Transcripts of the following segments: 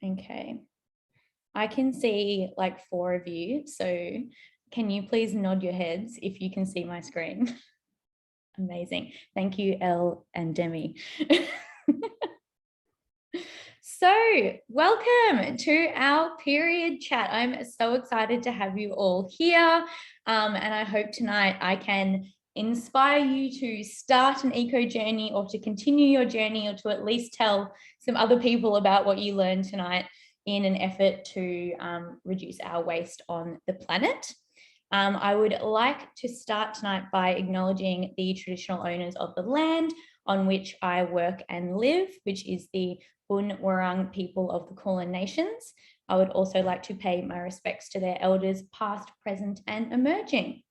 Okay. I can see like 4 of you. So can you please nod your heads if you can see my screen? Amazing. Thank you, Elle and Demi. So welcome to our period chat. I'm so excited to have you all here. And I hope tonight I can inspire you to start an eco journey or to continue your journey or to at least tell some other people about what you learned tonight in an effort to reduce our waste on the planet. I would like to start tonight by acknowledging the traditional owners of the land on which I work and live, which is the Boonwurrung people of the Kulin Nations. I would also like to pay my respects to their elders, past, present, and emerging.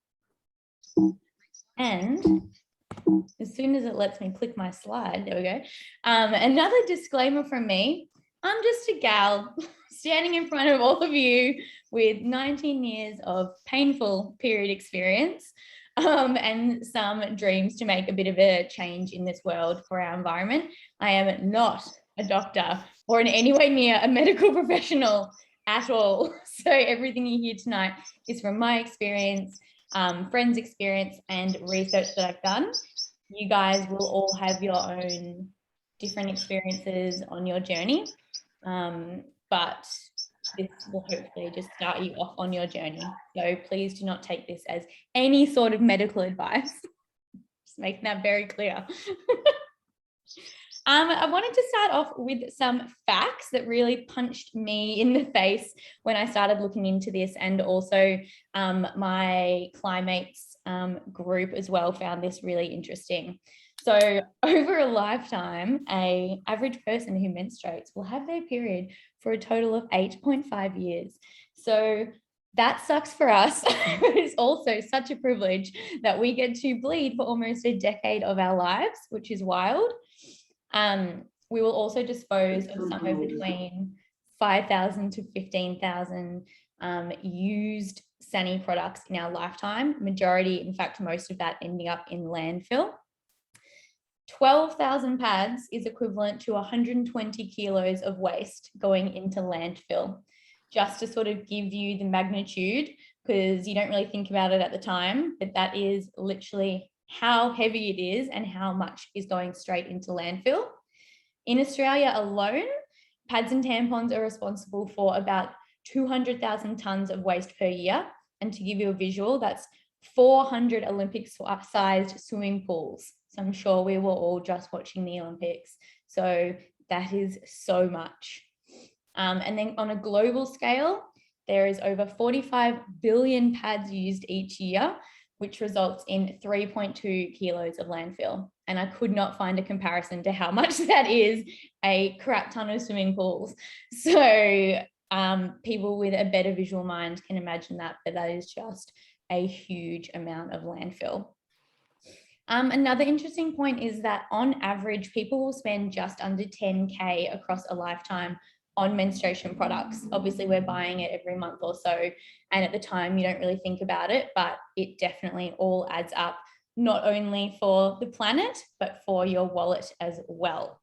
And as soon as it lets me click my slide, there we go. Another disclaimer from me, I'm just a gal standing in front of all of you with 19 years of painful period experience and some dreams to make a bit of a change in this world for our environment. I am not a doctor or in any way near a medical professional at all. So everything you hear tonight is from my experience, friends' experience, and research that I've done. You guys will all have your own different experiences on your journey, but this will hopefully just start you off on your journey. So please do not take this as any sort of medical advice. Just making that very clear. I wanted to start off with some facts that really punched me in the face when I started looking into this, and also my Climates group as well found this really interesting. So over a lifetime, an average person who menstruates will have their period for a total of 8.5 years. So that sucks for us. It's also such a privilege that we get to bleed for almost a decade of our lives, which is wild. We will also dispose of somewhere between 5,000 to 15,000 used sani products in our lifetime. Majority, in fact, most of that ending up in landfill. 12,000 pads is equivalent to 120 kilos of waste going into landfill. Just to sort of give you the magnitude, because you don't really think about it at the time, but that is literally how heavy it is and how much is going straight into landfill. In Australia alone, pads and tampons are responsible for about 200,000 tonnes of waste per year. And to give you a visual, that's 400 Olympic-sized swimming pools. So I'm sure we were all just watching the Olympics. So that is so much. And then on a global scale, there is over 45 billion pads used each year, which results in 3.2 kilos of landfill. And I could not find a comparison to how much that is a crap ton of swimming pools. So people with a better visual mind can imagine that, but that is just a huge amount of landfill. Another interesting point is that on average, people will spend just under 10K across a lifetime on menstruation products. Obviously, we're buying it every month or so, and at the time you don't really think about it, but it definitely all adds up, not only for the planet, but for your wallet as well.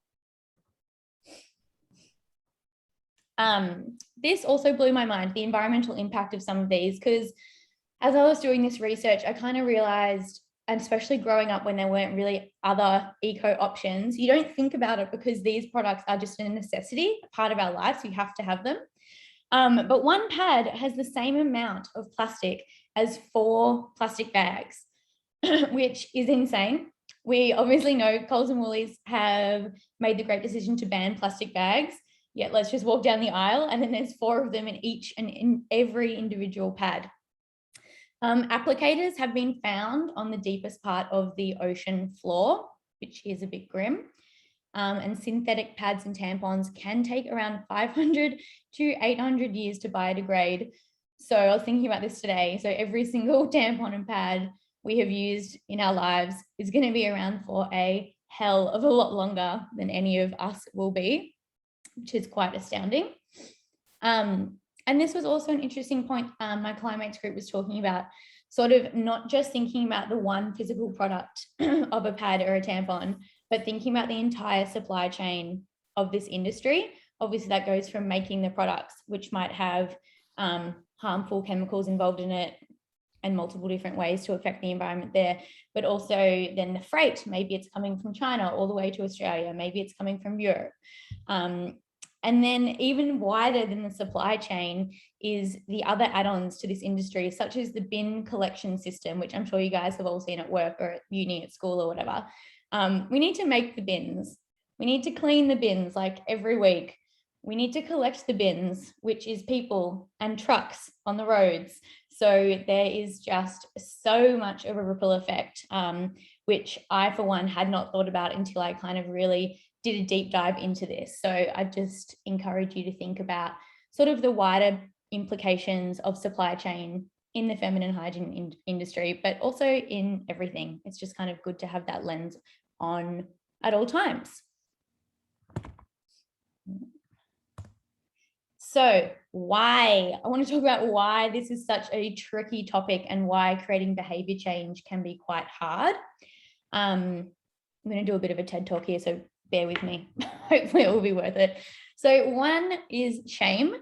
This also blew my mind, the environmental impact of some of these, because as I was doing this research, I kind of realized, and especially growing up when there weren't really other eco options, you don't think about it because these products are just a necessity, a part of our lives. You have to have them. But one pad has the same amount of plastic as 4 plastic bags, which is insane. We obviously know Coles and Woolies have made the great decision to ban plastic bags. Yet let's just walk down the aisle and then there's 4 of them in each and in every individual pad. Applicators have been found on the deepest part of the ocean floor, which is a bit grim. And synthetic pads and tampons can take around 500 to 800 years to biodegrade. So I was thinking about this today. So every single tampon and pad we have used in our lives is going to be around for a hell of a lot longer than any of us will be, which is quite astounding. And this was also an interesting point my Climates group was talking about, sort of not just thinking about the one physical product of a pad or a tampon, but thinking about the entire supply chain of this industry, obviously that goes from making the products, which might have harmful chemicals involved in it and multiple different ways to affect the environment there, but also then the freight, maybe it's coming from China all the way to Australia, maybe it's coming from Europe. And then even wider than the supply chain is the other add-ons to this industry, such as the bin collection system, which I'm sure you guys have all seen at work or at uni, at school or whatever. We need to make the bins. We need to clean the bins like every week. We need to collect the bins, which is people and trucks on the roads. So there is just so much of a ripple effect, which I, for one, had not thought about until I kind of really did a deep dive into this. So I just encourage you to think about sort of the wider implications of supply chain in the feminine hygiene industry, but also in everything. It's just kind of good to have that lens on at all times. So why? I want to talk about why this is such a tricky topic and why creating behavior change can be quite hard. I'm going to do a bit of a TED talk here, so bear with me. Hopefully it will be worth it. So one is shame.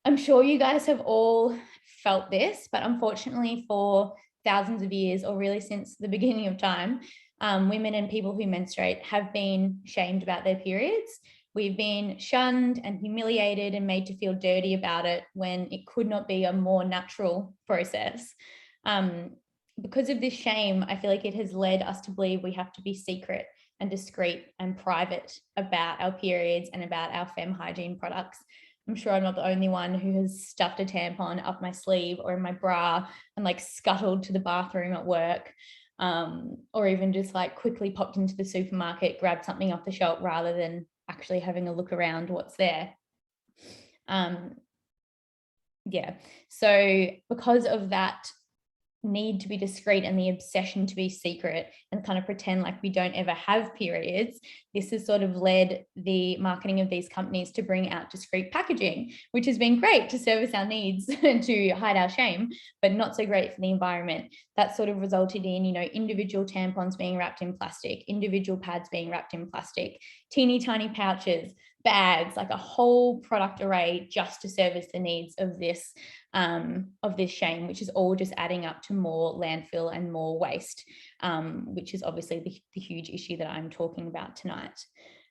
I'm sure you guys have all felt this, but unfortunately for thousands of years, or really since the beginning of time, women and people who menstruate have been shamed about their periods. We've been shunned and humiliated and made to feel dirty about it when it could not be a more natural process. Because of this shame, I feel like it has led us to believe we have to be secret and discreet and private about our periods and about our femme hygiene products. I'm sure I'm not the only one who has stuffed a tampon up my sleeve or in my bra and like scuttled to the bathroom at work, or even just like quickly popped into the supermarket, grabbed something off the shelf rather than actually having a look around what's there. Yeah, so because of that need to be discreet and the obsession to be secret and kind of pretend like we don't ever have periods, this has sort of led the marketing of these companies to bring out discreet packaging, which has been great to service our needs and to hide our shame, but not so great for the environment. That sort of resulted in, you know, individual tampons being wrapped in plastic, individual pads being wrapped in plastic, teeny tiny pouches, bags, like a whole product array just to service the needs of this shame, which is all just adding up to more landfill and more waste, which is obviously the huge issue that I'm talking about tonight.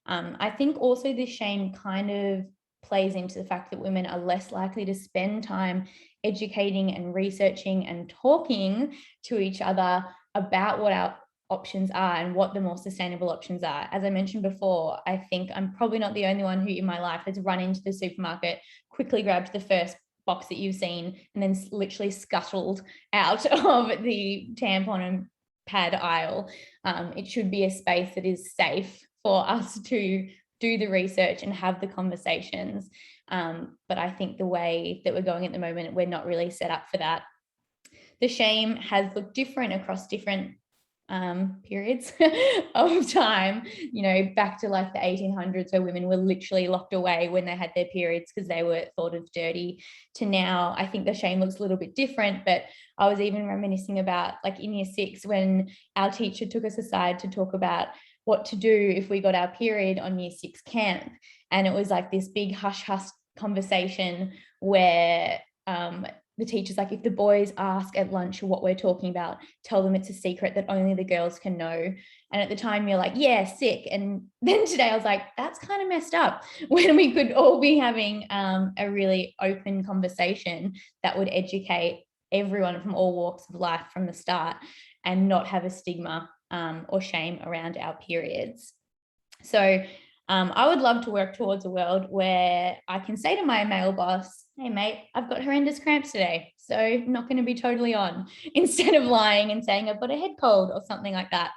I think also this shame kind of plays into the fact that women are less likely to spend time educating and researching and talking to each other about what our options are and what the more sustainable options are. As I mentioned before, I think I'm probably not the only one who in my life has run into the supermarket, quickly grabbed the first box that you've seen and then literally scuttled out of the tampon and pad aisle. It should be a space that is safe for us to do the research and have the conversations. But I think the way that we're going at the moment, we're not really set up for that. The shame has looked different across different periods of time, you know, back to like the 1800s where women were literally locked away when they had their periods because they were thought of dirty, to now I think the shame looks a little bit different. But I was even reminiscing about like in year 6 when our teacher took us aside to talk about what to do if we got our period on year 6 camp, and it was like this big hush hush conversation where the teacher's like, if the boys ask at lunch what we're talking about, tell them it's a secret that only the girls can know. And at the time you're like, yeah, sick. And then today I was like, that's kind of messed up, when we could all be having a really open conversation that would educate everyone from all walks of life from the start and not have a stigma or shame around our periods. So I would love to work towards a world where I can say to my male boss, hey mate, I've got horrendous cramps today, so I'm not going to be totally on, instead of lying and saying I've got a head cold or something like that.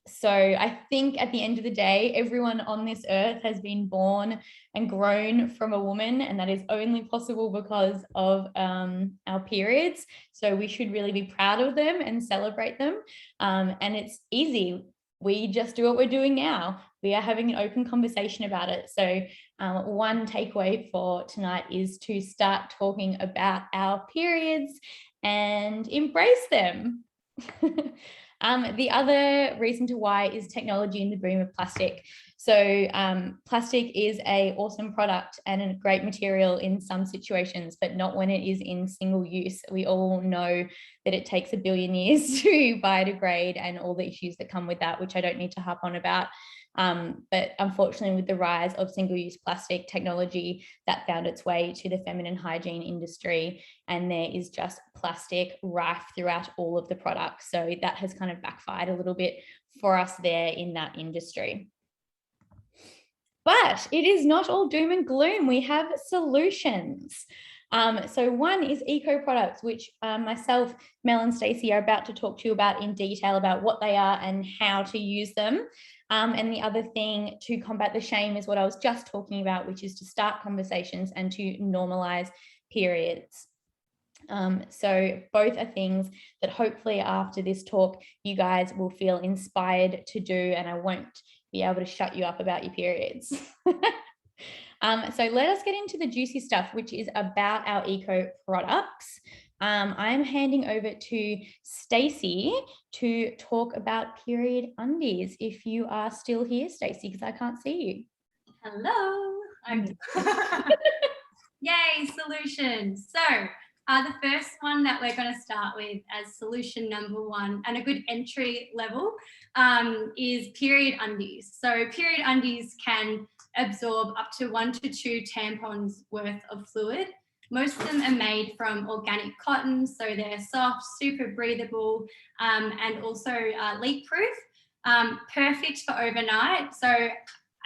So I think at the end of the day, everyone on this earth has been born and grown from a woman, and that is only possible because of our periods. So we should really be proud of them and celebrate them. And it's easy. We just do what we're doing now. We are having an open conversation about it. So one takeaway for tonight is to start talking about our periods and embrace them. The other reason to why is technology and the boom of plastic. So plastic is an awesome product and a great material in some situations, but not when it is in single use. We all know that it takes 1 billion years to biodegrade and all the issues that come with that, which I don't need to harp on about. But unfortunately, with the rise of single-use plastic technology, that found its way to the feminine hygiene industry, and there is just plastic rife throughout all of the products. So that has kind of backfired a little bit for us there in that industry. But it is not all doom and gloom. We have solutions. So one is eco products, which myself, Mel and Stacey are about to talk to you about in detail about what they are and how to use them. And the other thing to combat the shame is what I was just talking about, which is to start conversations and to normalize periods. So both are things that hopefully after this talk, you guys will feel inspired to do, and I won't be able to shut you up about your periods. So let us get into the juicy stuff, which is about our eco products. I'm handing over to Stacey to talk about period undies. If you are still here, Stacey, because I can't see you. Hello. Yay, solutions. So the first one that we're going to start with as solution number 1 and a good entry level is period undies. So period undies can absorb up to 1 to 2 tampons worth of fluid. Most of them are made from organic cotton, so they're soft, super breathable, and also leak-proof. Perfect for overnight. So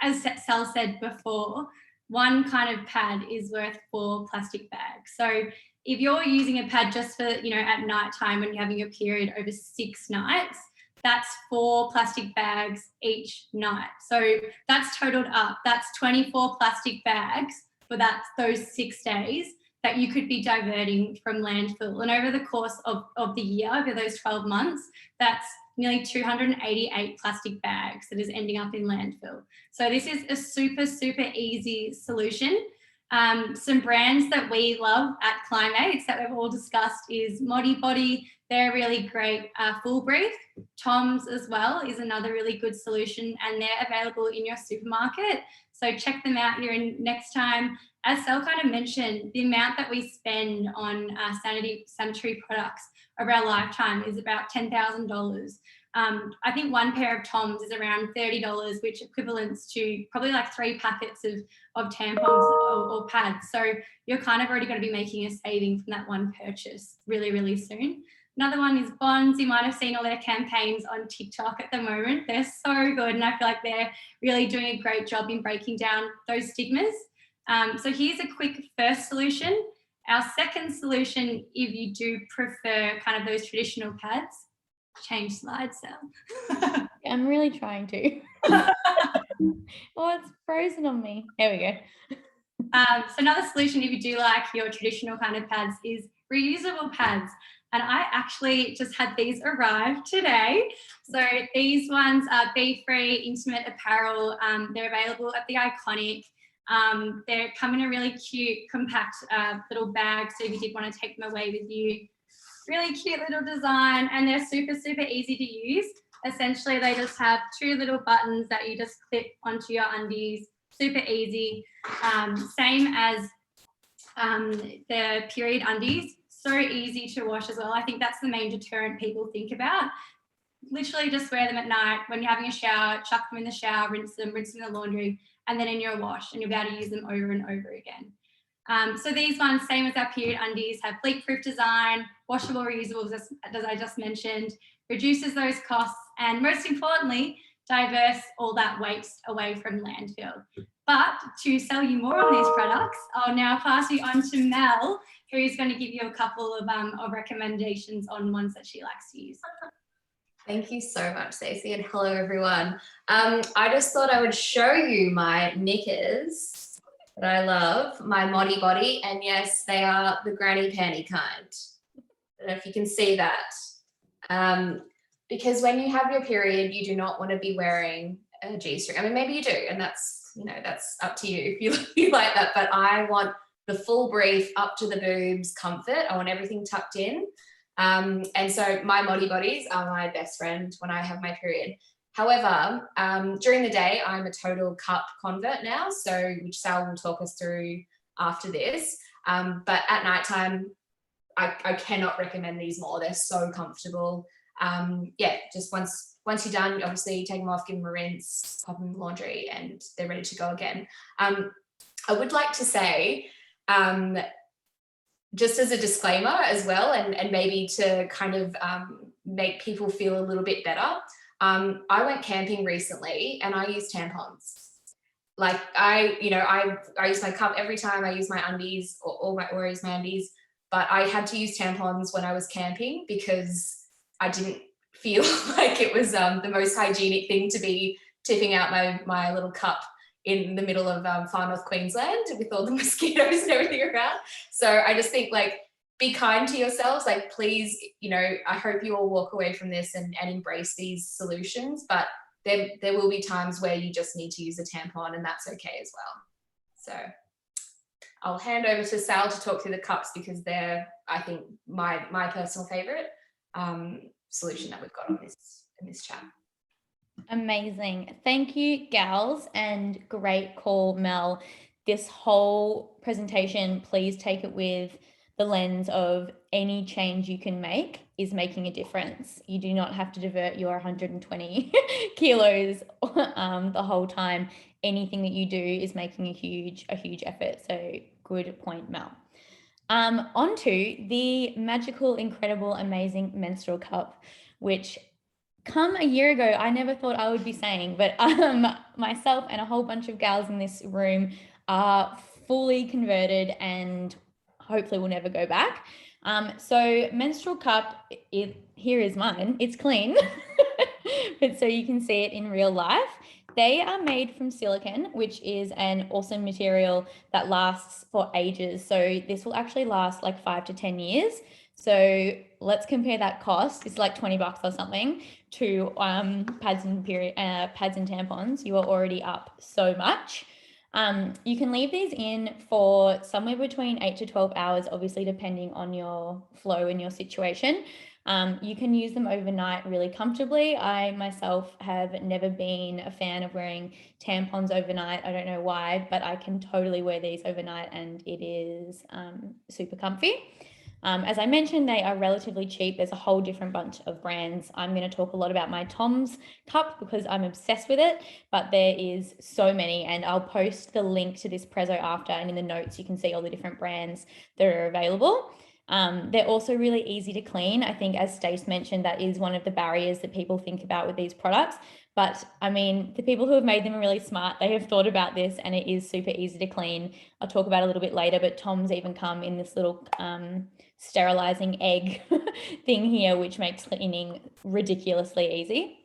as Sal said before, one kind of pad is worth 4 plastic bags. So if you're using a pad just for, at night time when you're having your period over 6 nights, that's 4 plastic bags each night. So that's totaled up. That's 24 plastic bags for those 6 days that you could be diverting from landfill. And over the course of the year, over those 12 months, that's nearly 288 plastic bags that is ending up in landfill. So this is a super, super easy solution. Some brands that we love at Climates that we've all discussed is Modibody. They're a really great full brief. Tom's as well is another really good solution, and they're available in your supermarket. So check them out here next time. As Sal kind of mentioned, the amount that we spend on sanitary products over our lifetime is about $10,000. I think one pair of Tom's is around $30, which equivalents to probably like 3 packets of tampons or pads. So you're kind of already going to be making a saving from that one purchase really, really soon. Another one is Bonds. You might have seen all their campaigns on TikTok at the moment. They're so good, and I feel like they're really doing a great job in breaking down those stigmas. So here's a quick first solution. Our second solution, if you do prefer kind of those traditional pads, change slides, Sal. I'm really trying to. Oh, it's frozen on me. There we go. So another solution, if you do like your traditional kind of pads, is reusable pads. And I actually just had these arrive today. So these ones are bee-free, intimate apparel. They're available at the Iconic. They come in a really cute, compact little bag. So if you did want to take them away with you, really cute little design, and they're super, super easy to use. Essentially, they just have 2 little buttons that you just clip onto your undies. Super easy. Same as the period undies. So easy to wash as well. I think that's the main deterrent people think about. Literally just wear them at night when you're having a shower, chuck them in the shower, rinse them in the laundry, and then in your wash, and you'll be able to use them over and over again. So these ones, same as our period undies, have leak-proof design, washable, reusable, as I just mentioned, reduces those costs, and most importantly, diverse all that waste away from landfill. But to sell you more on these products, I'll now pass you on to Mel, who's going to give you a couple of recommendations on ones that she likes to use. Thank you so much, Stacey, and hello, everyone. I just thought I would show you my knickers that I love, my Modibody, and yes, they are the granny panty kind. I don't know if you can see that. Because when you have your period, you do not want to be wearing a G-string. I mean, maybe you do, and that's up to you if you like that, but I want the full brief, up to the boobs comfort. I want everything tucked in. And so my Modi bodies are my best friend when I have my period. However, during the day, I'm a total cup convert now, so which Sal will talk us through after this. But at nighttime, I cannot recommend these more. They're so comfortable. Yeah, just once you're done, obviously take them off, give them a rinse, pop them in the laundry, and they're ready to go again. I would like to say, just as a disclaimer as well, and maybe to kind of make people feel a little bit better, I went camping recently and I used tampons. Like I use my cup every time. I use my undies or I use my undies, but I had to use tampons when I was camping because I didn't feel like it was the most hygienic thing to be tipping out my little cup in the middle of far north Queensland with all the mosquitoes and everything around. So I just think, like, be kind to yourselves. Like, please, I hope you all walk away from this and embrace these solutions, but there will be times where you just need to use a tampon, and that's okay as well. So I'll hand over to Sal to talk through the cups because they're, I think, my personal favorite solution that we've got on in this chat. Amazing. Thank you, gals, and great call, Mel. This whole presentation, please take it with the lens of any change you can make is making a difference. You do not have to divert your 120 kilos the whole time. Anything that you do is making a huge effort. So good point, Mel. On to the magical, incredible, amazing menstrual cup, which come a year ago, I never thought I would be saying, but myself and a whole bunch of gals in this room are fully converted and hopefully will never go back. So menstrual cup, here is mine. It's clean, but so you can see it in real life. They are made from silicone, which is an awesome material that lasts for ages. So this will actually last like 5 to 10 years. So let's compare that cost. It's like $20 or something to pads and tampons. You are already up so much. You can leave these in for somewhere between 8 to 12 hours, obviously depending on your flow and your situation. You can use them overnight really comfortably. I myself have never been a fan of wearing tampons overnight. I don't know why, but I can totally wear these overnight and it is super comfy. As I mentioned, they are relatively cheap. There's a whole different bunch of brands. I'm going to talk a lot about my Tom's cup because I'm obsessed with it, but there is so many, and I'll post the link to this prezzo after, and in the notes you can see all the different brands that are available. They're also really easy to clean. I think, as Stace mentioned, that is one of the barriers that people think about with these products. But I mean, the people who have made them are really smart. They have thought about this and it is super easy to clean. I'll talk about it a little bit later, but Tom's even come in this little sterilizing egg thing here, which makes cleaning ridiculously easy.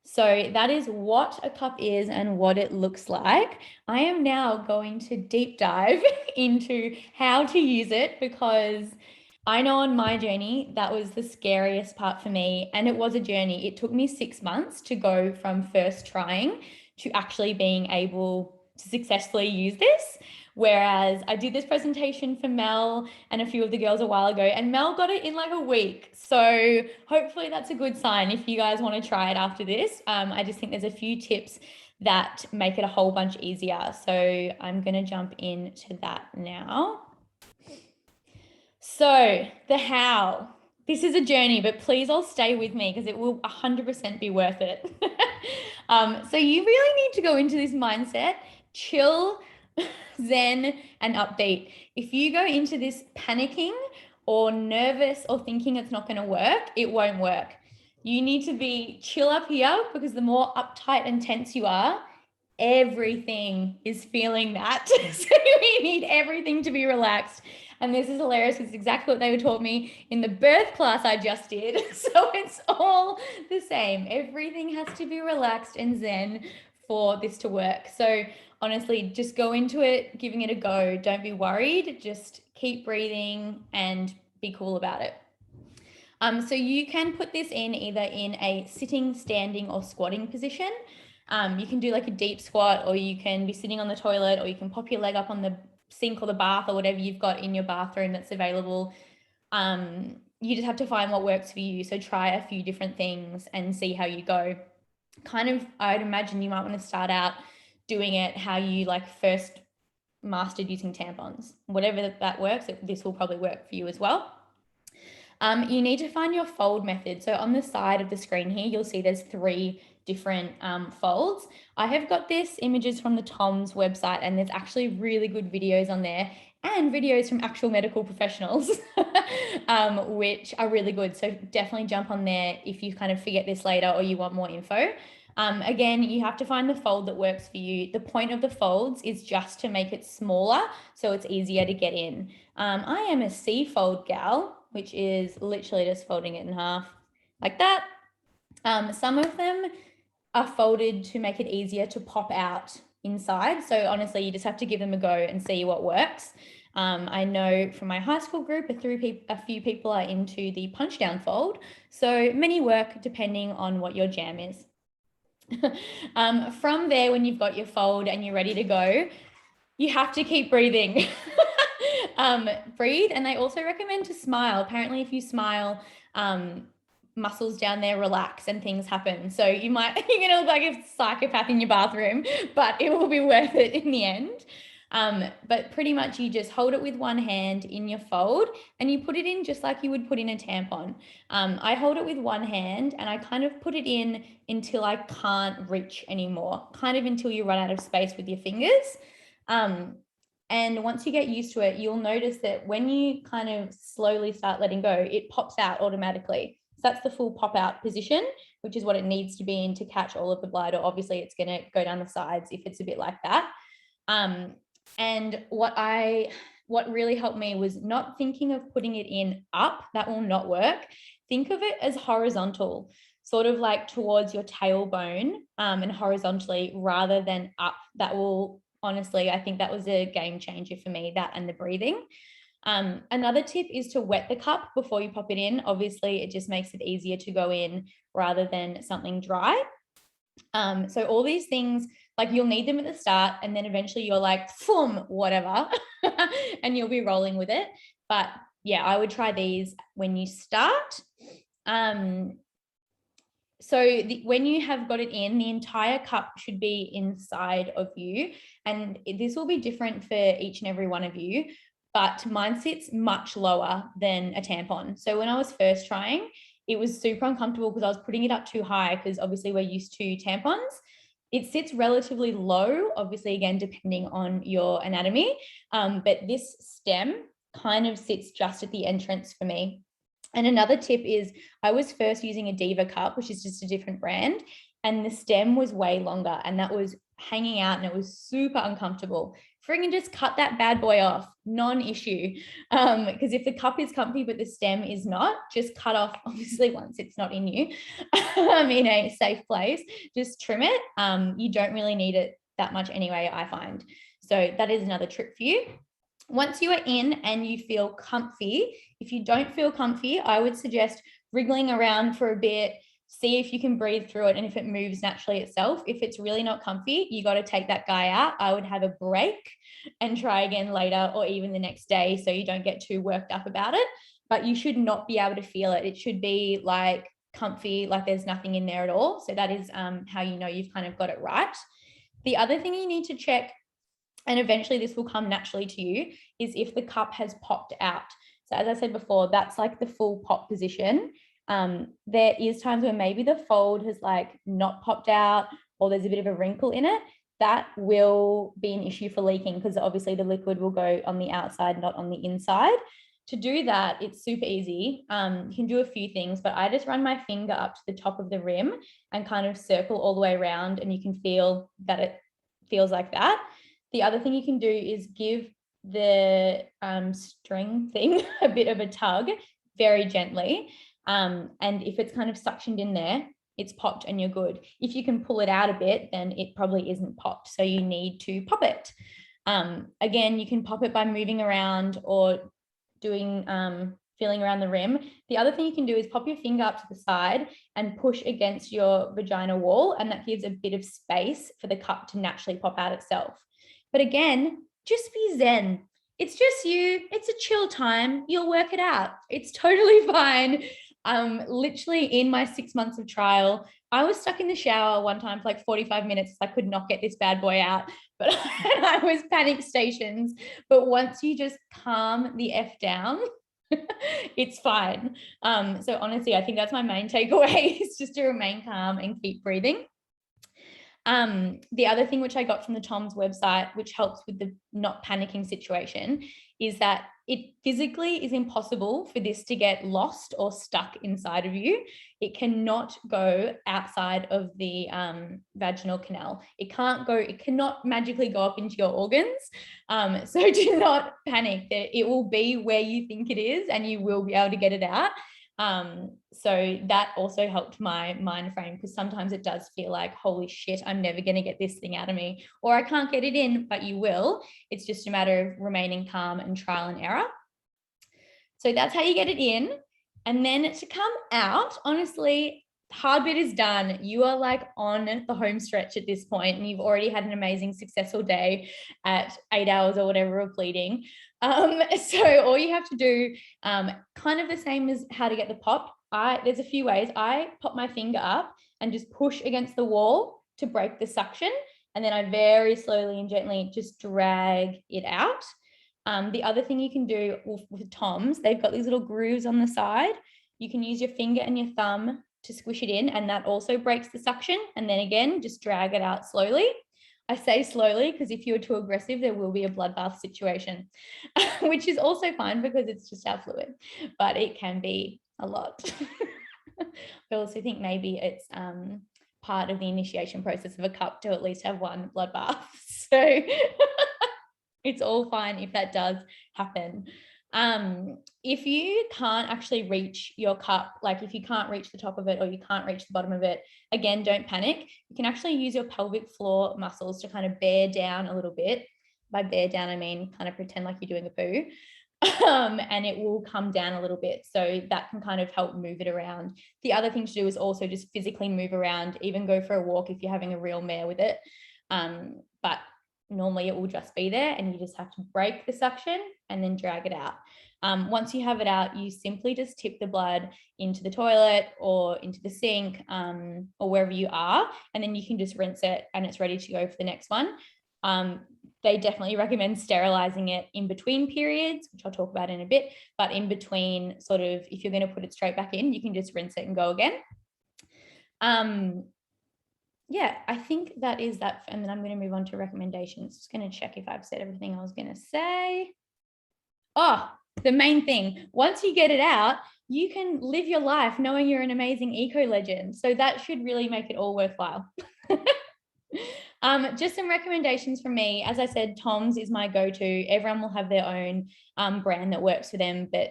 So that is what a cup is and what it looks like. I am now going to deep dive into how to use it because I know on my journey, that was the scariest part for me. And it was a journey. It took me 6 months to go from first trying to actually being able to successfully use this. Whereas I did this presentation for Mel and a few of the girls a while ago, and Mel got it in like a week. So hopefully that's a good sign if you guys want to try it after this. I just think there's a few tips that make it a whole bunch easier. So I'm going to jump into that now. So the how. This is a journey, but please all stay with me because it will 100% be worth it. So you really need to go into this mindset, chill, zen, and upbeat. If you go into this panicking or nervous or thinking it's not going to work, it won't work. You need to be chill up here because the more uptight and tense you are, everything is feeling that. So we need everything to be relaxed. And this is hilarious because it's exactly what they taught me in the birth class I just did. So it's all the same. Everything has to be relaxed and zen for this to work. So honestly, just go into it, giving it a go. Don't be worried. Just keep breathing and be cool about it. So you can put this in either in a sitting, standing, or squatting position. You can do like a deep squat, or you can be sitting on the toilet, or you can pop your leg up on the sink or the bath or whatever you've got in your bathroom that's available. you just have to find what works for you. So try a few different things and see how you go. Kind of, I'd imagine you might want to start out doing it how you like first mastered using tampons. Whatever that works, this will probably work for you as well. You need to find your fold method. So on the side of the screen here, you'll see there's 3 different folds. I have got this images from the Tom's website, and there's actually really good videos on there and videos from actual medical professionals, which are really good. So definitely jump on there if you kind of forget this later or you want more info. Again, you have to find the fold that works for you. The point of the folds is just to make it smaller so it's easier to get in. I am a C fold gal, which is literally just folding it in half like that. Some of them are folded to make it easier to pop out inside. So honestly, you just have to give them a go and see what works. I know from my high school group, a few people are into the punch down fold. So many work depending on what your jam is. From there, when you've got your fold and you're ready to go, you have to keep breathing. Breathe. And they also recommend to smile. Apparently, if you smile, muscles down there relax and things happen. So you're going to look like a psychopath in your bathroom, but it will be worth it in the end. But pretty much you just hold it with one hand in your fold and you put it in just like you would put in a tampon. I hold it with one hand and I kind of put it in until I can't reach anymore, kind of until you run out of space with your fingers. And once you get used to it, you'll notice that when you kind of slowly start letting go, it pops out automatically. So that's the full pop out position, which is what it needs to be in to catch all of the blood, or obviously it's going to go down the sides if it's a bit like that. And what really helped me was not thinking of putting it in up. That will not work. Think of it as horizontal, sort of like towards your tailbone, and horizontally rather than up. That will, honestly, I think that was a game changer for me, that and the breathing. Another tip is to wet the cup before you pop it in. Obviously, it just makes it easier to go in rather than something dry. So all these things, like you'll need them at the start and then eventually you're like, whatever, and you'll be rolling with it. But yeah, I would try these when you start. So when you have got it in, the entire cup should be inside of you. And this will be different for each and every one of you, but mine sits much lower than a tampon. So when I was first trying, it was super uncomfortable because I was putting it up too high because obviously we're used to tampons. It sits relatively low, obviously, again, depending on your anatomy. But this stem kind of sits just at the entrance for me. And another tip is I was first using a Diva cup, which is just a different brand, and the stem was way longer and that was hanging out and it was super uncomfortable. Friggin' just cut that bad boy off, non-issue. Because if the cup is comfy but the stem is not, just cut off, obviously, once it's not in you, in a safe place, just trim it. You don't really need it that much anyway, I find. So that is another trick for you. Once you are in and you feel comfy, if you don't feel comfy, I would suggest wriggling around for a bit, see if you can breathe through it and if it moves naturally itself. If it's really not comfy, you got to take that guy out. I would have a break and try again later or even the next day so you don't get too worked up about it. But you should not be able to feel it. It should be like comfy, like there's nothing in there at all. So that is how you know you've kind of got it right. The other thing you need to check, and eventually this will come naturally to you, is if the cup has popped out. So as I said before, that's like the full pop position. There is times where maybe the fold has like not popped out or there's a bit of a wrinkle in it. That will be an issue for leaking because obviously the liquid will go on the outside, not on the inside. To do that, it's super easy. You can do a few things, but I just run my finger up to the top of the rim and kind of circle all the way around, and you can feel that it feels like that. The other thing you can do is give the string thing a bit of a tug very gently. And if it's kind of suctioned in there, it's popped and you're good. If you can pull it out a bit, then it probably isn't popped. So you need to pop it. Again, you can pop it by moving around or doing feeling around the rim. The other thing you can do is pop your finger up to the side and push against your vagina wall, and that gives a bit of space for the cup to naturally pop out itself. But again, just be zen. it's just you. It's a chill time. You'll work it out. It's totally fine. Literally in my 6 months of trial, I was stuck in the shower one time for like 45 minutes. I could not get this bad boy out, but I was panic stations. But once you just calm the F down, it's fine. So honestly, I think that's my main takeaway is just to remain calm and keep breathing. The other thing which I got from the Tom's website, which helps with the not panicking situation, is that it physically is impossible for this to get lost or stuck inside of you. It cannot go outside of the vaginal canal. It cannot magically go up into your organs. So do not panic. It will be where you think it is and you will be able to get it out. So that also helped my mind frame, because sometimes it does feel like, holy shit, I'm never going to get this thing out of me, or I can't get it in, but you will. It's just a matter of remaining calm and trial and error. So that's how you get it in. And then to come out, honestly, hard bit is done. You are like on the home stretch at this point, and you've already had an amazing, successful day at 8 hours or whatever of bleeding. So all you have to do, kind of the same as how to get the pop. There's a few ways. I pop my finger up and just push against the wall to break the suction. And then I very slowly and gently just drag it out. The other thing you can do with Tom's, they've got these little grooves on the side. You can use your finger and your thumb to squish it in, and that also breaks the suction. And then again, just drag it out slowly. I say slowly because if you're too aggressive, there will be a bloodbath situation, which is also fine because it's just our fluid, but it can be a lot. I also think maybe it's part of the initiation process of a cup to at least have one bloodbath. So it's all fine if that does happen. If you can't actually reach your cup, like if you can't reach the top of it or you can't reach the bottom of it, again, don't panic. You can actually use your pelvic floor muscles to kind of bear down a little bit. By bear down, I mean kind of pretend like you're doing a poo. And it will come down a little bit. So that can kind of help move it around. The other thing to do is also just physically move around, even go for a walk if you're having a real mare with it. But normally it will just be there, and you just have to break the suction and then drag it out. Once you have it out, you simply just tip the blood into the toilet or into the sink, or wherever you are, and then you can just rinse it and it's ready to go for the next one. They definitely recommend sterilizing it in between periods, which I'll talk about in a bit, but in between, sort of, if you're going to put it straight back in, you can just rinse it and go again. Yeah, I think that is that. And then I'm going to move on to recommendations. Just going to check if I've said everything I was going to say. Oh, the main thing, once you get it out, you can live your life knowing you're an amazing eco legend. So that should really make it all worthwhile. Just some recommendations from me. As I said, Tom's is my go-to. Everyone will have their own brand that works for them. But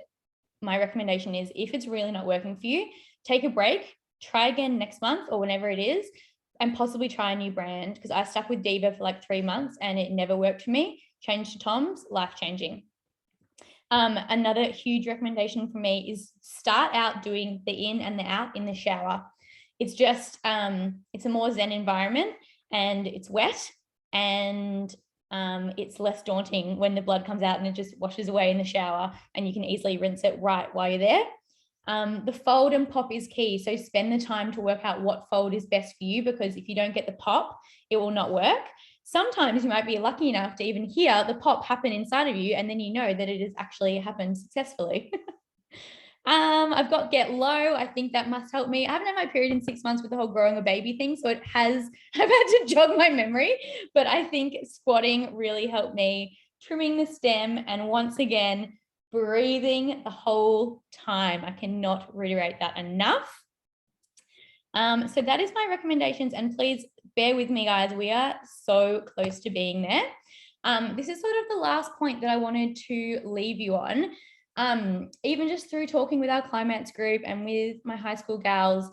my recommendation is, if it's really not working for you, take a break, try again next month or whenever it is, and possibly try a new brand, because I stuck with Diva for like 3 months and it never worked for me. Change to Tom's, life-changing. Another huge recommendation for me is start out doing the in and the out in the shower. It's just, it's a more zen environment, and it's wet, and it's less daunting when the blood comes out and it just washes away in the shower, and you can easily rinse it right while you're there. The fold and pop is key. So spend the time to work out what fold is best for you, because if you don't get the pop, it will not work. Sometimes you might be lucky enough to even hear the pop happen inside of you, and then you know that it has actually happened successfully. I've got get low. I think that must help me. I haven't had my period in 6 months with the whole growing a baby thing, so I've had to jog my memory, but I think squatting really helped me, trimming the stem, and once again, breathing the whole time. I cannot reiterate that enough. So that is my recommendations, and please bear with me, guys. We are so close to being there. This is sort of the last point that I wanted to leave you on. Even just through talking with our climates group and with my high school gals,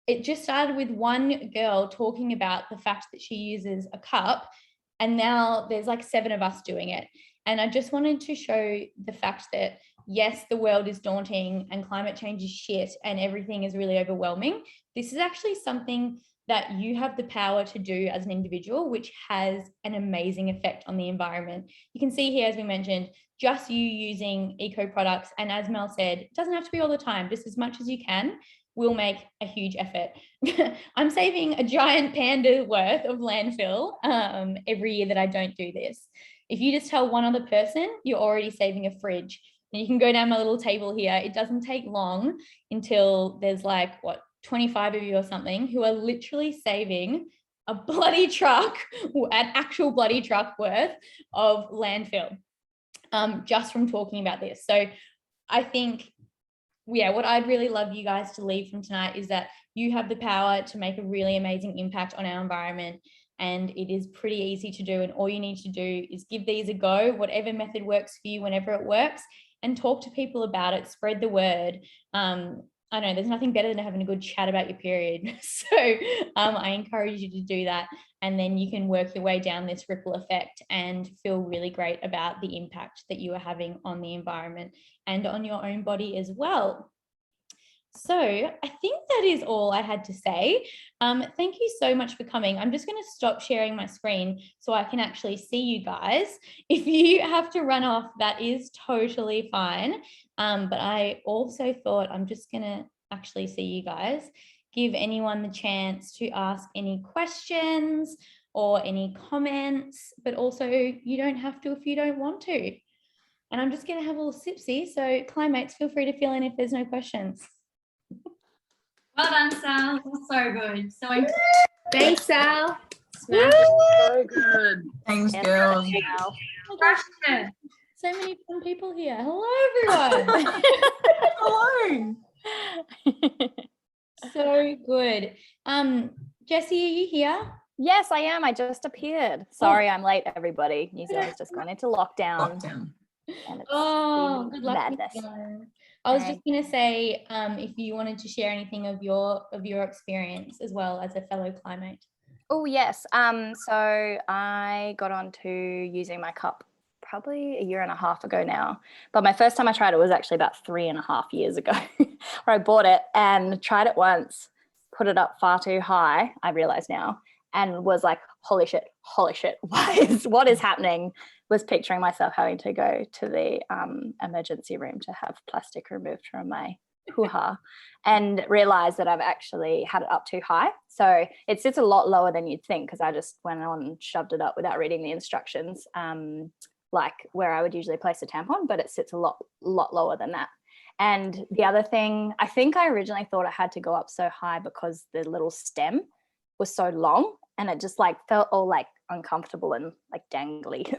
it just started with one girl talking about the fact that she uses a cup, and now there's like 7 of us doing it. And I just wanted to show the fact that, yes, the world is daunting and climate change is shit and everything is really overwhelming. This is actually something that you have the power to do as an individual, which has an amazing effect on the environment. You can see here, as we mentioned, just you using eco products. And as Mel said, it doesn't have to be all the time, just as much as you can will make a huge effort. I'm saving a giant panda worth of landfill every year that I don't do this. If you just tell one other person, you're already saving a fridge. And you can go down my little table here. It doesn't take long until there's like, what, 25 of you or something who are literally saving a bloody truck, an actual bloody truck worth of landfill, just from talking about this. So I think, yeah, what I'd really love you guys to leave from tonight is that you have the power to make a really amazing impact on our environment. And it is pretty easy to do. And all you need to do is give these a go, whatever method works for you, whenever it works, and talk to people about it, spread the word. I know there's nothing better than having a good chat about your period. So I encourage you to do that. And then you can work your way down this ripple effect and feel really great about the impact that you are having on the environment and on your own body as well. So I think that is all I had to say. Thank you so much for coming. I'm just going to stop sharing my screen so I can actually see you guys. If you have to run off, that is totally fine. But I also thought I'm just going to actually see you guys, give anyone the chance to ask any questions or any comments, but also you don't have to if you don't want to. And I'm just going to have a little sipsy. So Climates, feel free to fill in if there's no questions. Well done, Sal. So good. So Thanks, Sal. So good. Thanks, girls. So many fun people here. Hello, everyone. Hello. So good. Jessie, are you here? Yes, I am. I just appeared. Sorry, I'm late, everybody. New Zealand's just gone into lockdown. And it's Good luck with madness. you. I was just going to say, if you wanted to share anything of your experience as well as a fellow climate. Oh, yes. So I got onto using my cup probably a year and a half ago now. But my first time I tried it was actually about 3.5 years ago where I bought it and tried it once, put it up far too high, I realize now, and was like, holy shit, what is happening? Was picturing myself having to go to the emergency room to have plastic removed from my hoo-ha and realized that I've actually had it up too high. So it sits a lot lower than you'd think because I just went on and shoved it up without reading the instructions, like where I would usually place a tampon, but it sits a lot lower than that. And the other thing, I think I originally thought it had to go up so high because the little stem was so long and it just like felt all like uncomfortable and like dangly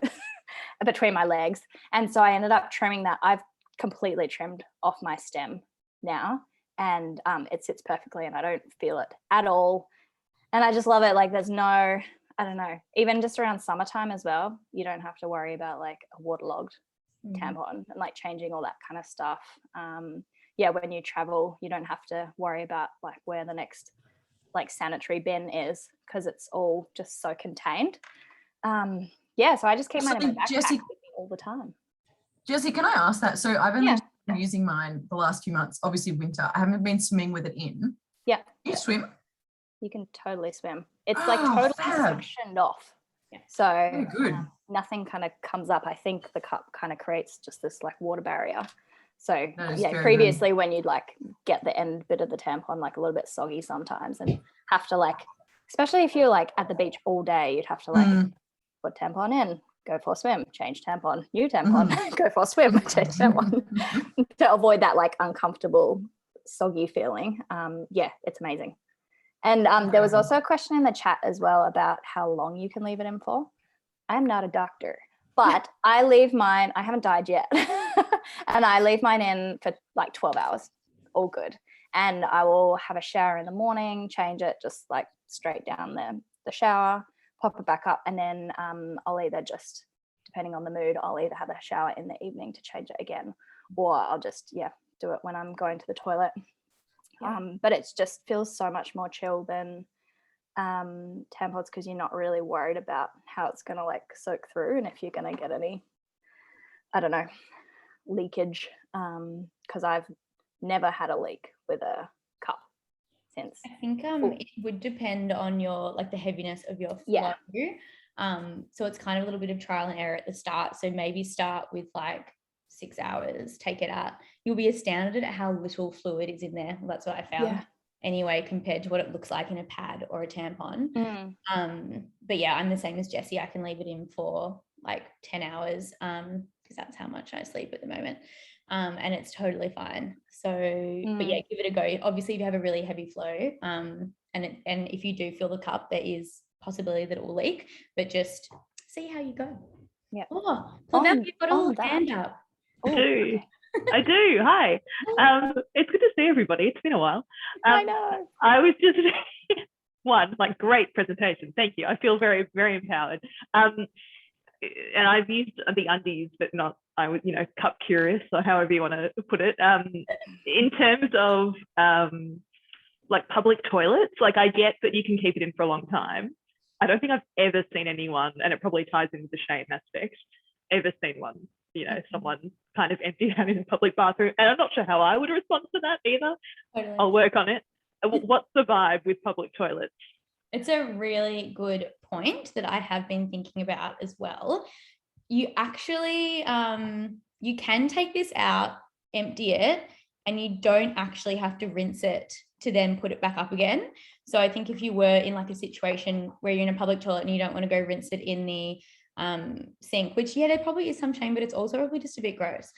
between my legs. And so I ended up trimming that. I've completely trimmed off my stem now and it sits perfectly and I don't feel it at all. And I just love it. Like there's no, I don't know, even just around summertime as well, you don't have to worry about like a waterlogged tampon and like changing all that kind of stuff. Yeah, when you travel, you don't have to worry about like where the next like sanitary bin is because it's all just so contained. Yeah, so I just keep mine in my backpack with me all the time. Jessie, can I ask that? So I've only been using mine the last few months, obviously winter. I haven't been swimming with it in. Yeah. Can you swim? You can totally swim. It's like totally sectioned off. Yeah. So good. Nothing kind of comes up. I think the cup kind of creates just this like water barrier. So yeah, previously when you'd like get the end bit of the tampon like a little bit soggy sometimes and have to like, especially if you're like at the beach all day, you'd have to like put tampon in, go for a swim, change tampon, new tampon, go for a swim, change tampon to avoid that like uncomfortable soggy feeling. Yeah, it's amazing. And there was also a question in the chat as well about how long you can leave it in for. I'm not a doctor, but I leave mine, I haven't died yet, and I leave mine in for like 12 hours, all good. And I will have a shower in the morning, change it just like straight down the shower, pop it back up, and then I'll either just, depending on the mood, I'll either have a shower in the evening to change it again, or I'll just, do it when I'm going to the toilet. But it just feels so much more chill than tampons because you're not really worried about how it's going to like soak through and if you're going to get any, I don't know, leakage, because I've never had a leak with a cup. since. I think it would depend on your like the heaviness of your flow. Yeah. So it's kind of a little bit of trial and error at the start. So maybe start with like 6 hours, take it out. You'll be astounded at how little fluid is in there. Well, that's what I found anyway, compared to what it looks like in a pad or a tampon. But yeah, I'm the same as Jessie. I can leave it in for like 10 hours because that's how much I sleep at the moment. And it's totally fine. So, but yeah, give it a go. Obviously, if you have a really heavy flow, and if you do fill the cup, there is possibility that it will leak, but just see how you go. Yeah. Oh, Pavel, you've got a little hand up. I do. I do. Hi. It's good to see everybody. It's been a while. I know. I was just like great presentation. Thank you. I feel very, very empowered. And I've used the undies, but not, I was, cup curious, or however you want to put it. In terms of like public toilets, like I get that you can keep it in for a long time. I don't think I've ever seen anyone, and it probably ties into the shame aspect, ever seen one, someone kind of empty out in a public bathroom. And I'm not sure how I would respond to that either. Totally. I'll work on it. What's the vibe with public toilets? It's a really good point that I have been thinking about as well. You actually, you can take this out, empty it, and you don't actually have to rinse it to then put it back up again. So I think if you were in like a situation where you're in a public toilet and you don't want to go rinse it in the sink, which there probably is some shame, but it's also probably just a bit gross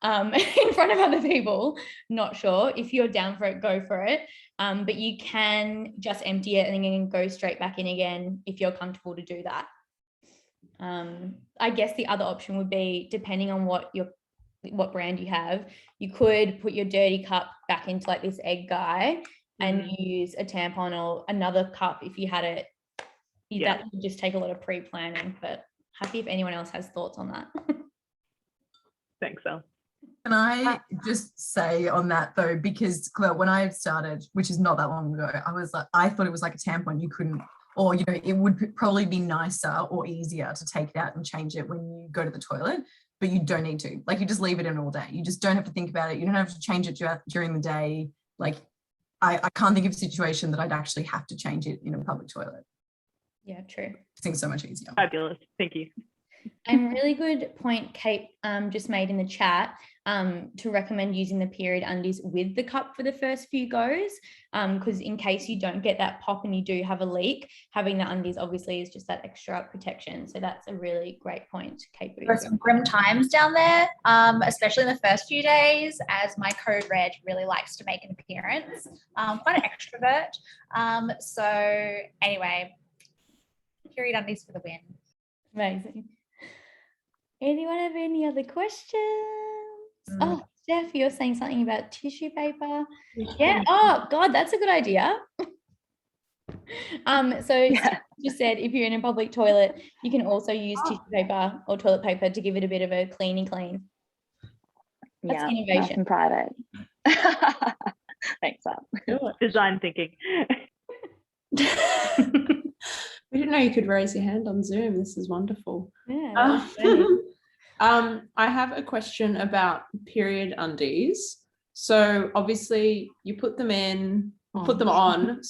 in front of other people. Not sure. If you're down for it, go for it. But you can just empty it and then you can go straight back in again if you're comfortable to do that. I guess the other option would be, depending on what brand you have, you could put your dirty cup back into like this egg guy and use a tampon or another cup if you had it. That would just take a lot of pre-planning, but happy if anyone else has thoughts on that. Thanks, Elle. Can I just say on that though, because when I started, which is not that long ago, I thought it was like a tampon. You couldn't, or it would probably be nicer or easier to take it out and change it when you go to the toilet, but you don't need to. Like, you just leave it in all day. You just don't have to think about it. You don't have to change it during the day. Like, I can't think of a situation that I'd actually have to change it in a public toilet. Yeah, true. I think it's so much easier. Fabulous. Thank you. And really good point Kate just made in the chat, to recommend using the period undies with the cup for the first few goes, because in case you don't get that pop and you do have a leak, having the undies obviously is just that extra protection. So that's a really great point, Kate. There are some grim times down there, especially in the first few days, as my code red really likes to make an appearance. Quite an extrovert. So anyway, period undies for the win. Amazing. Anyone have any other questions? Oh, Steph, you're saying something about tissue paper. Yeah. Oh, God, that's a good idea. So you said if you're in a public toilet, you can also use tissue paper or toilet paper to give it a bit of a cleany clean. That's innovation. Nice and private. Thanks, Al. Design thinking. We didn't know you could raise your hand on Zoom. This is wonderful. Yeah. I have a question about period undies. So obviously you put them on,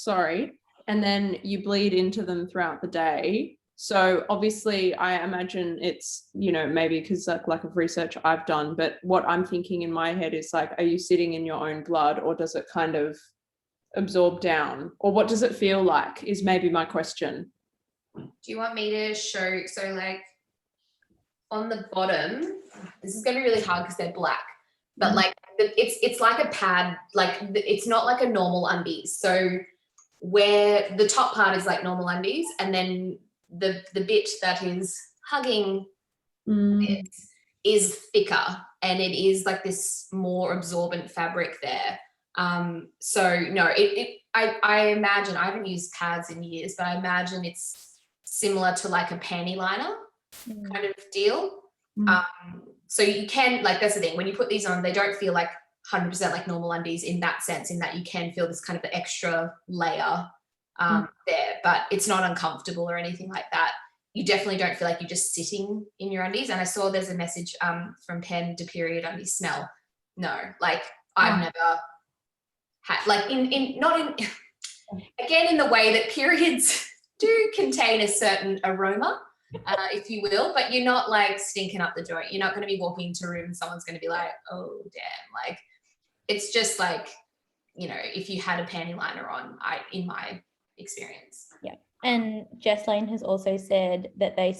and then you bleed into them throughout the day. So obviously I imagine it's, maybe because like of research I've done, but what I'm thinking in my head is like, are you sitting in your own blood, or does it kind of absorb down, or what does it feel like is maybe my question. Do you want me to show? So like on the bottom, this is going to be really hard because they're black, but like it's like a pad, like it's not like a normal undies. So where the top part is like normal undies, and then the bit that is hugging it is thicker, and it is like this more absorbent fabric there. So no, I imagine, I haven't used pads in years, but I imagine it's similar to like a panty liner kind of deal. So you can, like, that's the thing, when you put these on, they don't feel like 100% like normal undies in that sense, in that you can feel this kind of extra layer there, but it's not uncomfortable or anything like that. You definitely don't feel like you're just sitting in your undies. And I saw there's a message from Pen, do period undies smell? No, like I've never had, like again, in the way that periods do contain a certain aroma, if you will, but you're not like stinking up the joint. You're not going to be walking into a room and someone's going to be like, oh, damn. Like, it's just like, you know, if you had a panty liner on, in my experience. Yeah. And Jesslane has also said that they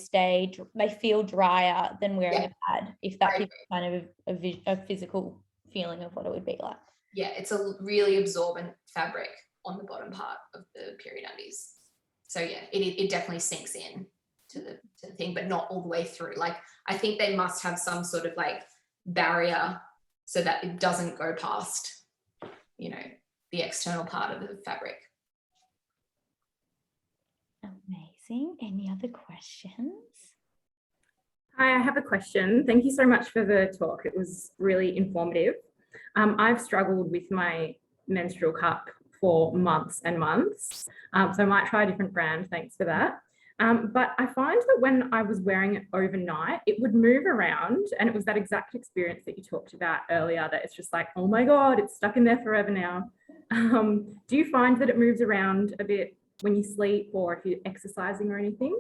feel drier than wearing a pad, if that gives kind of a physical feeling of what it would be like. Yeah, it's a really absorbent fabric on the bottom part of the period undies. So yeah, it definitely sinks in to the thing, but not all the way through. Like, I think they must have some sort of like barrier so that it doesn't go past, you know, the external part of the fabric. Amazing. Any other questions? Hi, I have a question. Thank you so much for the talk. It was really informative. I've struggled with my menstrual cup for months and months, so I might try a different brand. Thanks for that. But I find that when I was wearing it overnight, it would move around, and it was that exact experience that you talked about earlier, that it's just like, oh my God, it's stuck in there forever now. Do you find that it moves around a bit when you sleep or if you're exercising or anything?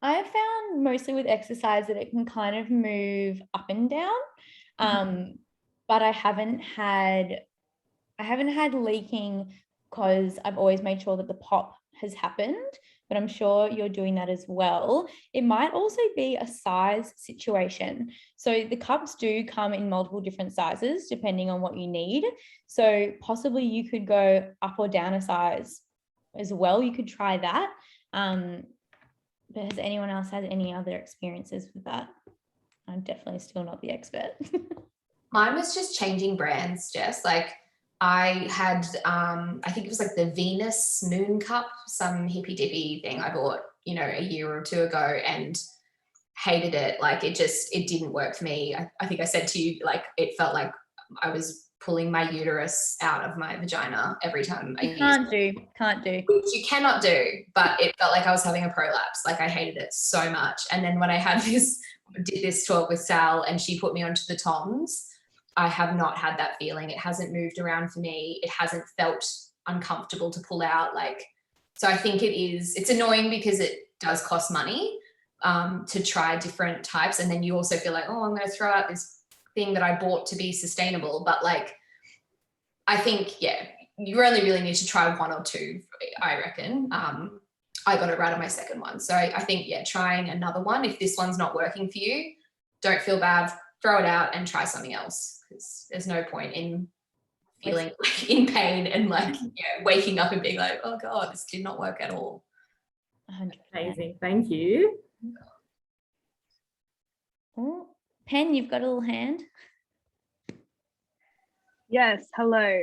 I have found mostly with exercise that it can kind of move up and down, but I haven't had leaking because I've always made sure that the pop has happened, but I'm sure you're doing that as well. It might also be a size situation. So the cups do come in multiple different sizes depending on what you need. So possibly you could go up or down a size as well. You could try that. But has anyone else had any other experiences with that? I'm definitely still not the expert. Mine was just changing brands, Jess. Like, I had, I think it was like the Venus Moon Cup, some hippy dippy thing I bought, you know, a year or two ago, and hated it. Like, it didn't work for me. I think I said to you, like, it felt like I was pulling my uterus out of my vagina every time I used it. Can't do. Which you cannot do, but it felt like I was having a prolapse. Like, I hated it so much. And then when I did this talk with Sal and she put me onto the Toms, I have not had that feeling. It hasn't moved around for me. It hasn't felt uncomfortable to pull out. Like, so I think it's annoying because it does cost money to try different types. And then you also feel like, oh, I'm going to throw out this thing that I bought to be sustainable. But like, I think, yeah, you only really need to try one or two, I reckon. I got it right on my second one. So I think, yeah, trying another one. If this one's not working for you, don't feel bad, throw it out and try something else. Because there's no point in feeling like in pain and like, yeah, waking up and being like, oh God, this did not work at all. 100%. Amazing, thank you. Oh, Pen, you've got a little hand. Yes, hello.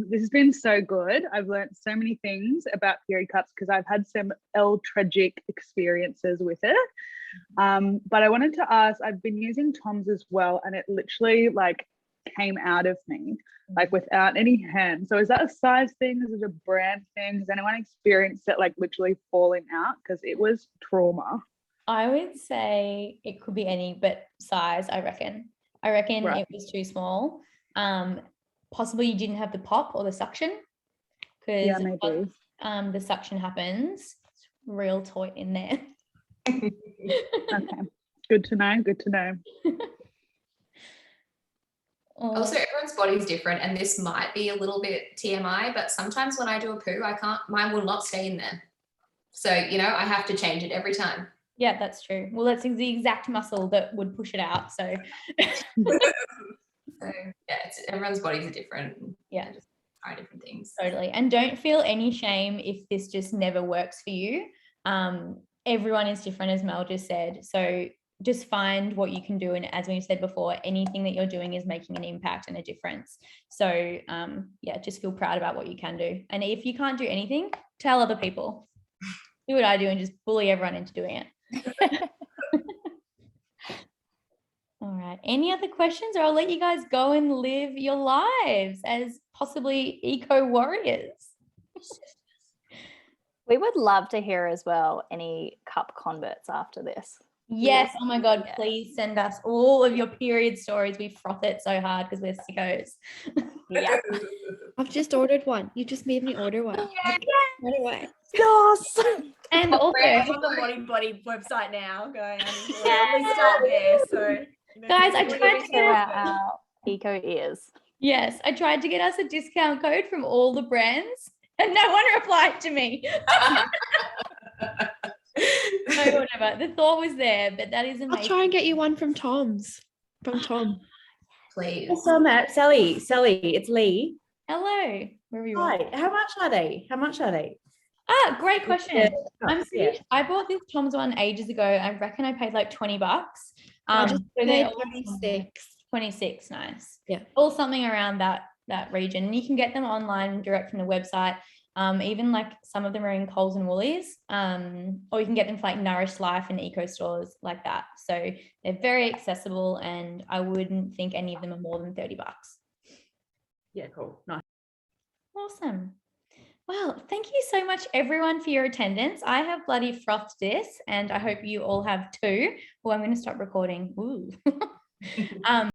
This has been so good. I've learned so many things about period cups because I've had some tragic experiences with it. But I wanted to ask, I've been using Tom's as well, and it literally like came out of me, like without any hand. So is that a size thing? Is it a brand thing? Has anyone experienced it like literally falling out? Because it was trauma. I would say it could be any, but size, I reckon. Right. It was too small. Possibly you didn't have the pop or the suction, because once the suction happens, it's real toy in there. Okay, good to know. Also, everyone's body's different, and this might be a little bit TMI, but sometimes when I do a poo, mine will not stay in there. So, you know, I have to change it every time. Yeah, that's true. Well, that's the exact muscle that would push it out. So, so yeah, everyone's bodies are different. Yeah, just try different things. Totally. And don't feel any shame if this just never works for you. Everyone is different, as Mel just said. So just find what you can do. And as we said before, anything that you're doing is making an impact and a difference. So yeah, just feel proud about what you can do. And if you can't do anything, tell other people. Do what I do and just bully everyone into doing it. All right. Any other questions, or I'll let you guys go and live your lives as possibly eco warriors. We would love to hear as well any cup converts after this. Yes. Oh my God, please send us all of your period stories. We froth it so hard because we're sickos. Yeah. I've just ordered one. You just made me order one. Right away. Yes. And also, I'm on the Body Body website now. Going, I need to at least start there. So, guys, I We tried need to to get wear us, our eco ears. yes, I tried to get us a discount code from all the brands, and no one replied to me. So whatever. The thought was there, but that is amazing. I'll try and get you one from Tom's. From Tom. Please. Also, Matt, Sally, it's Lee. Hello. Where are you? Hi, how much are they? Ah, great question. Yeah. Yeah. I bought this Tom's one ages ago. I reckon I paid like $20. I just So paid they're all 26. 26, nice. Yeah. All something around that region. And you can get them online direct from the website. Even like some of them are in Coles and Woolies. Or you can get them for like Nourish Life and eco stores like that. So they're very accessible, and I wouldn't think any of them are more than $30. Yeah, cool. Nice. Awesome. Well, thank you so much, everyone, for your attendance. I have bloody frothed this, and I hope you all have too. Well, I'm going to stop recording. Ooh.